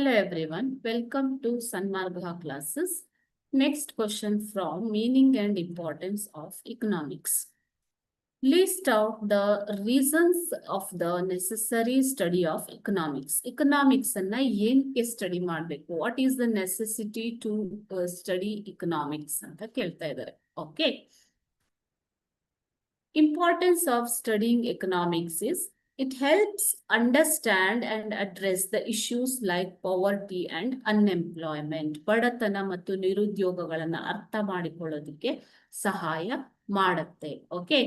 Hello everyone, welcome to Sanmarga classes. Next question from meaning and importance of economics. List out the reasons of the necessary study of economics. Economics anna ಏನಕ್ಕೆ study ಮಾಡಬೇಕು? What is the necessity to study economics ಅಂತ ಕೇಳ್ತಾ ಇದ್ದಾರೆ. Okay. Importance of studying economics is it helps understand and address the issues like poverty and unemployment. ಬಡತನ ಮತ್ತು ನಿರುದ್ಯೋಗಗಳನ್ನ ಅರ್ಥ ಮಾಡಿಕೊಳ್ಳೋದಕ್ಕೆ ಸಹಾಯ ಮಾಡುತ್ತೆ. Okay.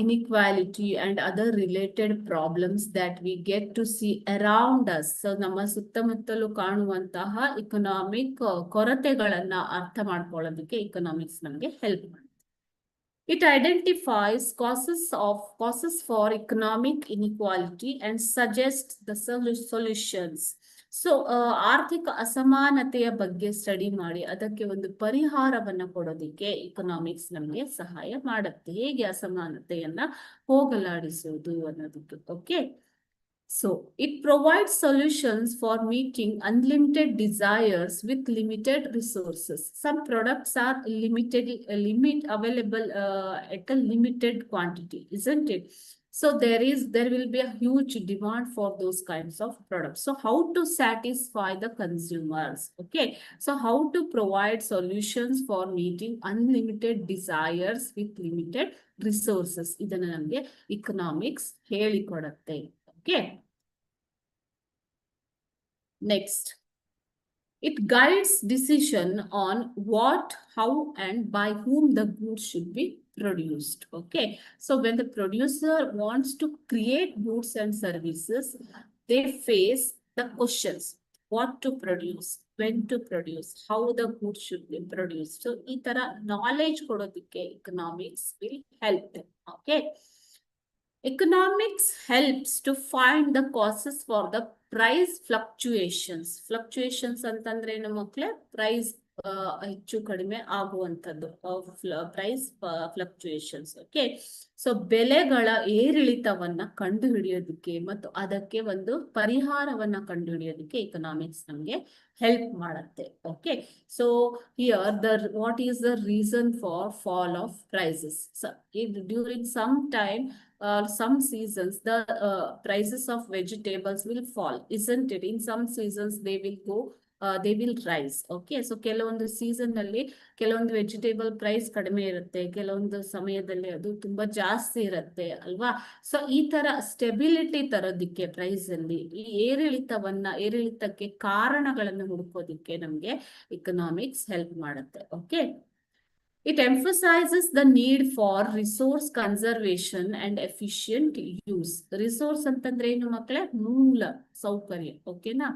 Inequality and other related problems that we get to see around us. So ನಮ್ಮ ಸುತ್ತಮುತ್ತಲು ಕಾಣುವಂತಹ economic ಕೊರತೆಗಳನ್ನ ಅರ್ಥ ಮಾಡ್ಕೊಳ್ಳೋದಕ್ಕೆ economics ನಮಗೆ ಹೆಲ್ಪ್ ಮಾಡುತ್ತೆ. It identifies causes for economic inequality and suggests the solutions. So, ಆರ್ಥಿಕ ಅಸಮಾನತೆಯ ಬಗ್ಗೆ ಸ್ಟಡಿ ಮಾಡಿ ಅದಕ್ಕೆ ಒಂದು ಪರಿಹಾರವನ್ನ ಕೊಡೋದಕ್ಕೆ economics ನಮಗೆ ಸಹಾಯ ಮಾಡುತ್ತೆ. ಹೇಗೆ ಅಸಮಾನತೆಯನ್ನ ಹೋಗಲಾಡಿಸೋದು ಅನ್ನೋದಕ್ಕೆ. Okay. So, it provides solutions for meeting unlimited desires with limited resources. Some products are available at a limited quantity, isn't it? So there will be a huge demand for those kinds of products. So how to satisfy the consumers? Okay. So how to provide solutions for meeting unlimited desires with limited resources? ಇದನ್ನ ನಮಗೆ economics ಹೇಳಿಕೊಡುತ್ತೆ. Okay. Next, it guides decision on what, how, and by whom the goods should be produced. Okay. So when the producer wants to create goods and services, they face the questions: what to produce, when to produce, how the goods should be produced. So itara knowledge kododike economics will help them. Okay. Economics helps to find the causes for the price fluctuations. Fluctuations ಅಂತಂದ್ರೆ ಏನು ಮಕ್ಕಳೇ? Price ಹೆಚ್ಚು ಕಡಿಮೆ ಆಗುವಂಥದ್ದು. Price fluctuations. Okay. So ಬೆಲೆಗಳ ಏರಿಳಿತವನ್ನ ಕಂಡುಹಿಡಿಯೋದಕ್ಕೆ ಮತ್ತು ಅದಕ್ಕೆ ಒಂದು ಪರಿಹಾರವನ್ನ ಕಂಡುಹಿಡಿಯೋದಕ್ಕೆ economics ನಮಗೆ ಹೆಲ್ಪ್ ಮಾಡುತ್ತೆ. Okay. So here what is the reason for fall of prices? During some time some seasons the prices of vegetables will fall, isn't it? In some seasons they will rise. Okay. So ಕೆಲವೊಂದು season ನಲ್ಲಿ ಕೆಲವೊಂದು vegetable price ಕಡಿಮೆ ಇರುತ್ತೆ, ಕೆಲವೊಂದು ಸಮಯದಲ್ಲಿ ಅದು ತುಂಬಾ ಜಾಸ್ತಿ ಇರುತ್ತೆ ಅಲ್ವಾ? ಸೊ ಈ ತರ ಸ್ಟೆಬಿಲಿಟಿ ತರೋದಿಕ್ಕೆ ಪ್ರೈಸ್ ಅಲ್ಲಿ ಈ ಏರಿಳಿತಕ್ಕೆ ಕಾರಣಗಳನ್ನು ಹುಡುಕೋದಿಕ್ಕೆ ನಮ್ಗೆ economics ಹೆಲ್ಪ್ ಮಾಡುತ್ತೆ. Okay. It emphasizes the need for resource conservation and efficient use. Resource ಅಂತಂದ್ರೆ ಏನು ಮಕ್ಕಳೇ? ಮೂಲ ಸೌಕರ್ಯ. ಓಕೆನಾ?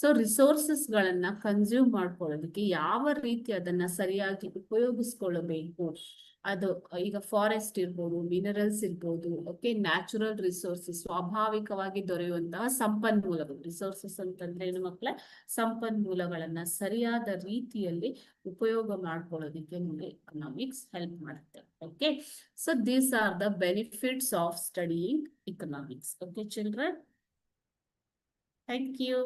ಸೊ ರಿಸೋರ್ಸಸ್ ಗಳನ್ನ ಕನ್ಸ್ಯೂಮ್ ಮಾಡ್ಕೊಳ್ಳೋದಕ್ಕೆ ಯಾವ ರೀತಿ ಅದನ್ನ ಸರಿಯಾಗಿ ಉಪಯೋಗಿಸ್ಕೊಳ್ಬೇಕು, ಅದು ಈಗ ಫಾರೆಸ್ಟ್ ಇರ್ಬೋದು, ಮಿನರಲ್ಸ್ ಇರ್ಬೋದು. ಓಕೆ. ನ್ಯಾಚುರಲ್ ರಿಸೋರ್ಸಸ್, ಸ್ವಾಭಾವಿಕವಾಗಿ ದೊರೆಯುವಂತಹ ಸಂಪನ್ಮೂಲಗಳು. ರಿಸೋರ್ಸಸ್ ಅಂತಂದ್ರೆ ಏನು ಮಕ್ಕಳೇ? ಸಂಪನ್ಮೂಲಗಳನ್ನ ಸರಿಯಾದ ರೀತಿಯಲ್ಲಿ ಉಪಯೋಗ ಮಾಡ್ಕೊಳ್ಳೋದಕ್ಕೆ ನಮಗೆ economics ಹೆಲ್ಪ್ ಮಾಡುತ್ತೆ. Okay. So these are the benefits of studying economics. Okay children, thank you.